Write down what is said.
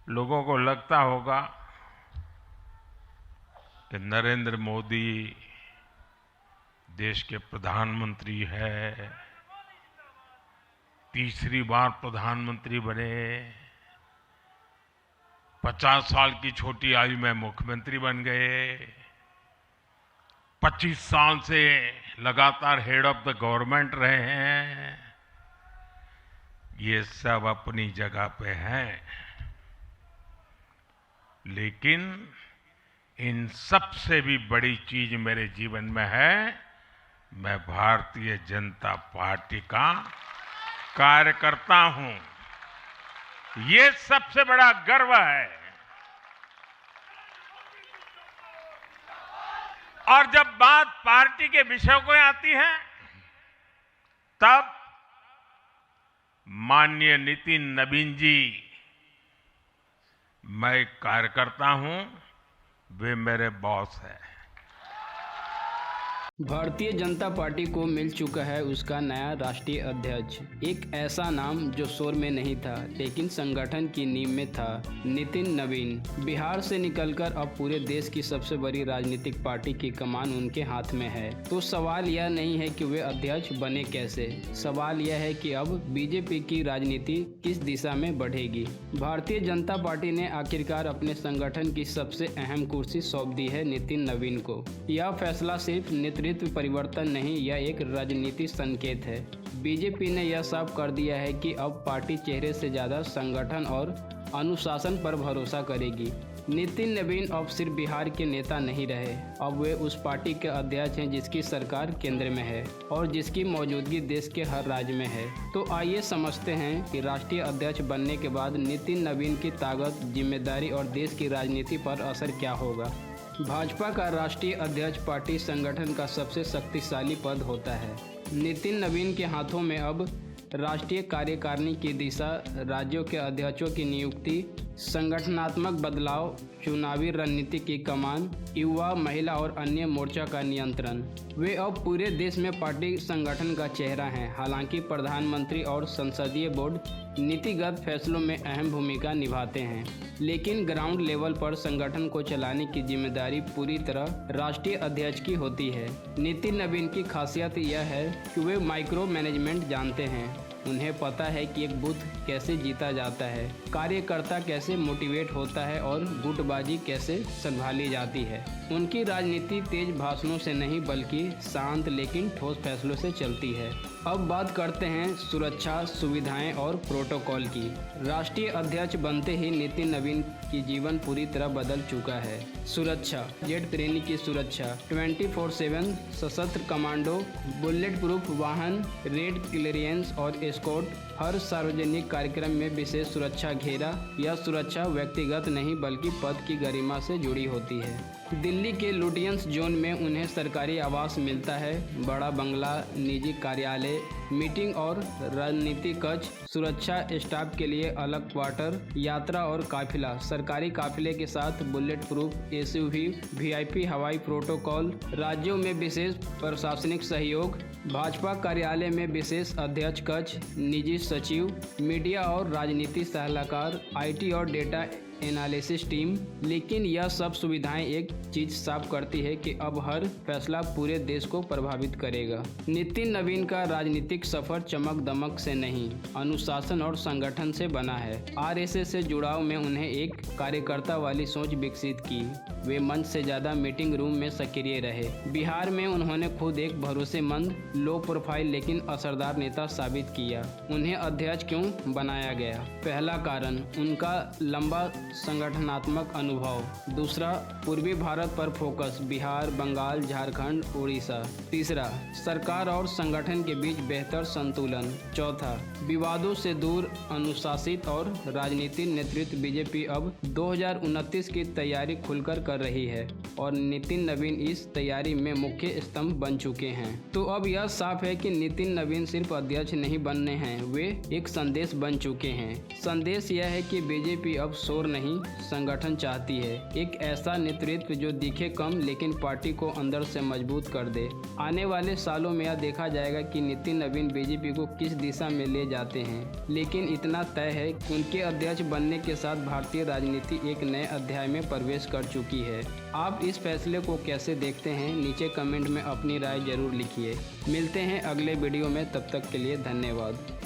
लोगों को लगता होगा कि नरेंद्र मोदी देश के प्रधानमंत्री है, तीसरी बार प्रधानमंत्री बने, 50 साल की छोटी आयु में मुख्यमंत्री बन गए, 25 साल से लगातार हेड ऑफ द गवर्नमेंट रहे हैं। ये सब अपनी जगह पे हैं, लेकिन इन सब से भी बड़ी चीज मेरे जीवन में है, मैं भारतीय जनता पार्टी का कार्यकर्ता हूं। ये सबसे बड़ा गर्व है। और जब बात पार्टी के विषयों को आती है, तब माननीय नितिन नवीन जी, मैं एक कार्यकर्ता हूं, वे मेरे बॉस हैं। भारतीय जनता पार्टी को मिल चुका है उसका नया राष्ट्रीय अध्यक्ष। एक ऐसा नाम जो शोर में नहीं था लेकिन संगठन की नींव में था, नितिन नवीन। बिहार से निकलकर अब पूरे देश की सबसे बड़ी राजनीतिक पार्टी की कमान उनके हाथ में है। तो सवाल यह नहीं है कि वे अध्यक्ष बने कैसे, सवाल यह है कि अब बीजेपी की राजनीति किस दिशा में बढ़ेगी। भारतीय जनता पार्टी ने आखिरकार अपने संगठन की सबसे अहम कुर्सी सौंप दी है नितिन नवीन को। यह फैसला सिर्फ नेतृत्व परिवर्तन नहीं, यह एक राजनीति संकेत है। बीजेपी ने यह साफ कर दिया है कि अब पार्टी चेहरे से ज्यादा संगठन और अनुशासन पर भरोसा करेगी। नितिन नवीन अब सिर्फ बिहार के नेता नहीं रहे, अब वे उस पार्टी के अध्यक्ष हैं जिसकी सरकार केंद्र में है और जिसकी मौजूदगी देश के हर राज्य में है। तो आइए समझते हैं कि राष्ट्रीय अध्यक्ष बनने के बाद नितिन नवीन की ताकत, जिम्मेदारी और देश की राजनीति पर असर क्या होगा। भाजपा का राष्ट्रीय अध्यक्ष पार्टी संगठन का सबसे शक्तिशाली पद होता है। नितिन नवीन के हाथों में अब राष्ट्रीय कार्यकारिणी की दिशा, राज्यों के अध्यक्षों की नियुक्ति, संगठनात्मक बदलाव, चुनावी रणनीति की कमान, युवा, महिला और अन्य मोर्चा का नियंत्रण। वे अब पूरे देश में पार्टी संगठन का चेहरा हैं। हालांकि प्रधानमंत्री और संसदीय बोर्ड नीतिगत फैसलों में अहम भूमिका निभाते हैं, लेकिन ग्राउंड लेवल पर संगठन को चलाने की जिम्मेदारी पूरी तरह राष्ट्रीय अध्यक्ष की होती है। नितिन नवीन की खासियत यह है कि वे माइक्रो मैनेजमेंट जानते हैं। उन्हें पता है कि एक बूथ कैसे जीता जाता है, कार्यकर्ता कैसे मोटिवेट होता है और गुटबाजी कैसे संभाली जाती है। उनकी राजनीति तेज भाषणों से नहीं बल्कि शांत लेकिन ठोस फैसलों से चलती है। अब बात करते हैं सुरक्षा, सुविधाएं और प्रोटोकॉल की। राष्ट्रीय अध्यक्ष बनते ही नितिन नवीन की जीवन पूरी तरह बदल चुका है। सुरक्षा, जेट ट्रेनी की सुरक्षा, 24/7 सशस्त्र कमांडो, बुलेट प्रूफ वाहन, रेड क्लियरेंस और एस्कॉर्ट, हर सार्वजनिक कार्यक्रम में विशेष सुरक्षा घेरा। यह सुरक्षा व्यक्तिगत नहीं बल्कि पद की गरिमा से जुड़ी होती है। दिल्ली के लुटियंस जोन में उन्हें सरकारी आवास मिलता है, बड़ा बंगला, निजी कार्यालय, मीटिंग और रणनीति कक्ष, सुरक्षा स्टाफ के लिए अलग क्वार्टर, यात्रा और काफिला, सरकारी काफिले के साथ बुलेट प्रूफ एसयूवी, वीआईपी हवाई प्रोटोकॉल, राज्यों में विशेष प्रशासनिक सहयोग, भाजपा कार्यालय में विशेष अध्यक्ष कक्ष, निजी सचिव, मीडिया और राजनीति सलाहकार, आईटी और डेटा एनालिसिस टीम। लेकिन यह सब सुविधाएं एक चीज साफ करती है कि अब हर फैसला पूरे देश को प्रभावित करेगा। नितिन नवीन का राजनीतिक सफर चमक दमक से नहीं, अनुशासन और संगठन से बना है। आरएसएस से जुड़ाव में उन्हें एक कार्यकर्ता वाली सोच विकसित की। वे मंच से ज्यादा मीटिंग रूम में सक्रिय रहे। बिहार में उन्होंने खुद एक भरोसेमंद, लो प्रोफाइल लेकिन असरदार नेता साबित किया। उन्हें अध्यक्ष क्यों बनाया गया? पहला कारण उनका लंबा संगठनात्मक अनुभव। दूसरा, पूर्वी भारत पर फोकस, बिहार, बंगाल, झारखंड, उड़ीसा। तीसरा, सरकार और संगठन के बीच बेहतर संतुलन। चौथा, विवादों से दूर, अनुशासित और राजनीतिक नेतृत्व। बीजेपी अब 2029 की तैयारी खुलकर कर रही है और नितिन नवीन इस तैयारी में मुख्य स्तंभ बन चुके हैं। तो अब यह साफ है कि नितिन नवीन सिर्फ अध्यक्ष नहीं बनने हैं, वे एक संदेश बन चुके हैं। संदेश यह है कि बीजेपी अब शोर नहीं संगठन चाहती है। एक ऐसा नेतृत्व जो दिखे कम लेकिन पार्टी को अंदर से मजबूत कर दे। आने वाले सालों में यह देखा जाएगा कि नितिन नवीन बीजेपी को किस दिशा में ले जाते हैं, लेकिन इतना तय है कि उनके अध्यक्ष बनने के साथ भारतीय राजनीति एक नए अध्याय में प्रवेश कर चुकी है। आप इस फैसले को कैसे देखते हैं, नीचे कमेंट में अपनी राय जरूर लिखिए। मिलते हैं अगले वीडियो में, तब तक के लिए धन्यवाद।